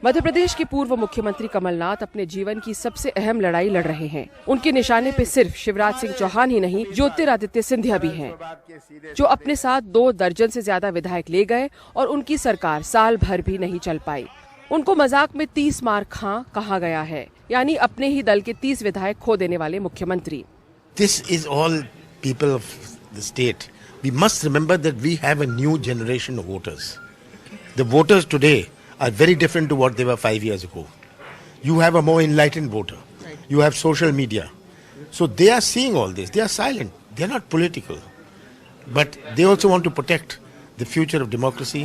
मध्य प्रदेश के पूर्व मुख्यमंत्री कमलनाथ अपने जीवन की सबसे अहम लड़ाई लड़ रहे हैं। उनके निशाने पे सिर्फ शिवराज सिंह चौहान ही नहीं, ज्योतिरादित्य सिंधिया भी हैं, जो अपने साथ 2 दर्जन से ज्यादा विधायक ले गए और उनकी सरकार साल भर भी नहीं चल पाई। उनको मजाक में 30 मार खां कहा गया है, यानी अपने ही दल के 30 विधायक खो देने वाले मुख्यमंत्री। This is all people of the state. We must remember that we have a new generation of voters. The voters today are very different to what they were 5 years ago. You have a more enlightened voter. You have social media. So they are seeing all this. They are silent. They are not political. But they also want to protect the future of democracy.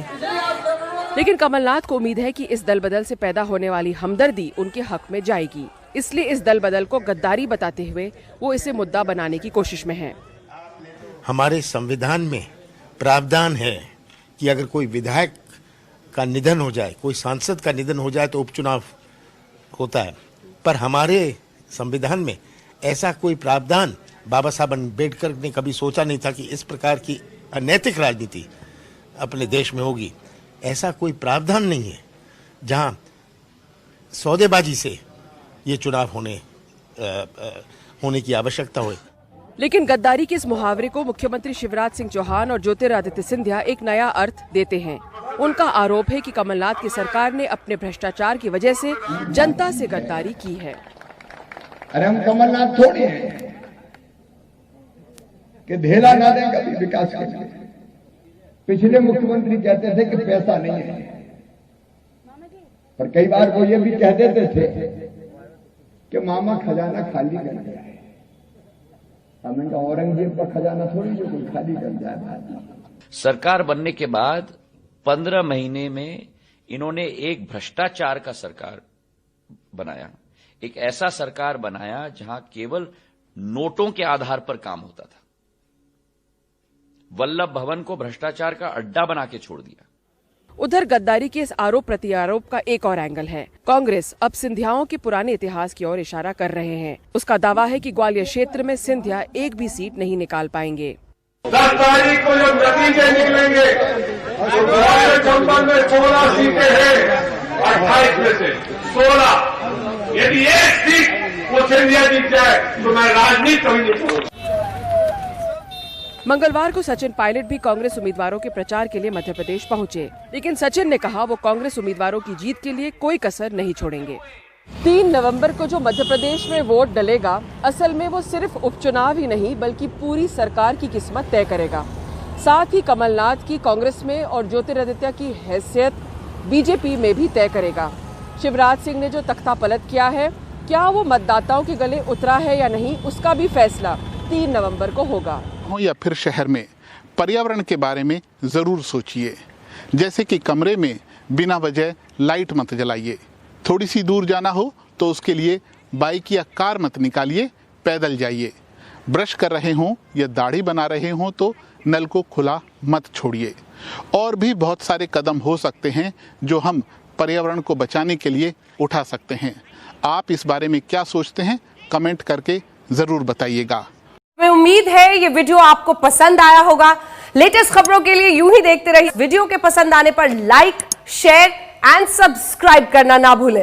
लेकिन कमलनाथ को उम्मीद है कि इस दल बदल से पैदा होने वाली हमदर्दी उनके हक में जाएगी। इसलिए इस दल बदल को गद्दारी बताते हुए वो इसे मुद्दा बनाने की कोशिश में हैं। हमारे संविधान में प्रावधान है कि अगर कोई विधायक का निधन हो जाए, कोई सांसद का निधन हो जाए तो उपचुनाव होता है, पर हमारे संविधान में ऐसा कोई प्रावधान बाबा साहब अम्बेडकर ने कभी सोचा नहीं था कि इस प्रकार की अनैतिक राजनीति अपने देश में होगी। ऐसा कोई प्रावधान नहीं है जहां सौदेबाजी से ये चुनाव होने की आवश्यकता हो। लेकिन गद्दारी के इस मुहावरे को मुख्यमंत्री शिवराज सिंह चौहान और ज्योतिरादित्य सिंधिया एक नया अर्थ देते हैं। उनका आरोप है कि कमलनाथ की सरकार ने अपने भ्रष्टाचार की वजह से जनता से गद्दारी की है। अरे हम कमलनाथ थोड़ी हैं कि ढेला ना दें कभी विकास के लिए। पिछले मुख्यमंत्री कहते थे कि पैसा नहीं है, पर कई बार वो ये भी कह देते थे कि मामा खजाना खाली कर गया है। हमने कहा औरंगजेब का खजाना थोड़ी जो कोई खाली कर जाए। सरकार बनने के बाद 15 महीने में इन्होंने एक भ्रष्टाचार का सरकार बनाया, एक ऐसा सरकार बनाया जहां केवल नोटों के आधार पर काम होता था। वल्लभ भवन को भ्रष्टाचार का अड्डा बना के छोड़ दिया। उधर गद्दारी के इस आरोप प्रत्यारोप का एक और एंगल है। कांग्रेस अब सिंधियाओं के पुराने इतिहास की ओर इशारा कर रहे हैं। उसका दावा है कि ग्वालियर क्षेत्र में सिंधिया एक भी सीट नहीं निकाल पाएंगे। 10 तारीख को जब नतीजे निकलेंगे तो ग्वालियर जनपद में 16 सीटें हैं, 28 में से 16। यदि एक सीट वो सिंधिया जीत जाए तो मैं राजनीति कभी नहीं करूंगा। मंगलवार को सचिन पायलट भी कांग्रेस उम्मीदवारों के प्रचार के लिए मध्य प्रदेश पहुंचे, लेकिन सचिन ने कहा वो कांग्रेस उम्मीदवारों की जीत के लिए कोई कसर नहीं छोड़ेंगे। 3 नवंबर को जो मध्य प्रदेश में वोट डलेगा, असल में वो सिर्फ उपचुनाव ही नहीं बल्कि पूरी सरकार की किस्मत तय करेगा। साथ ही कमलनाथ की कांग्रेस में और ज्योतिरादित्य की हैसियत बीजेपी में भी तय करेगा। शिवराज सिंह ने जो तख्ता पलट किया है, क्या वो मतदाताओं के गले उतरा है या नहीं, उसका भी फैसला 3 नवंबर को होगा। या फिर शहर में पर्यावरण के बारे में जरूर सोचिए, जैसे कि कमरे में बिना वजह लाइट मत जलाइए। थोड़ी सी दूर जाना हो तो उसके लिए बाइक या कार मत निकालिए, पैदल जाइए। ब्रश कर रहे हों या दाढ़ी बना रहे हों तो नल को खुला मत छोड़िए। और भी बहुत सारे कदम हो सकते हैं जो हम पर्यावरण को बचाने के लिए उठा सकते हैं। आप इस बारे में क्या सोचते हैं, कमेंट करके जरूर बताइएगा। मैं उम्मीद है ये वीडियो आपको पसंद आया होगा। लेटेस्ट खबरों के लिए यूं ही देखते रहिए। वीडियो के पसंद आने पर लाइक, शेयर एंड सब्सक्राइब करना ना भूलें।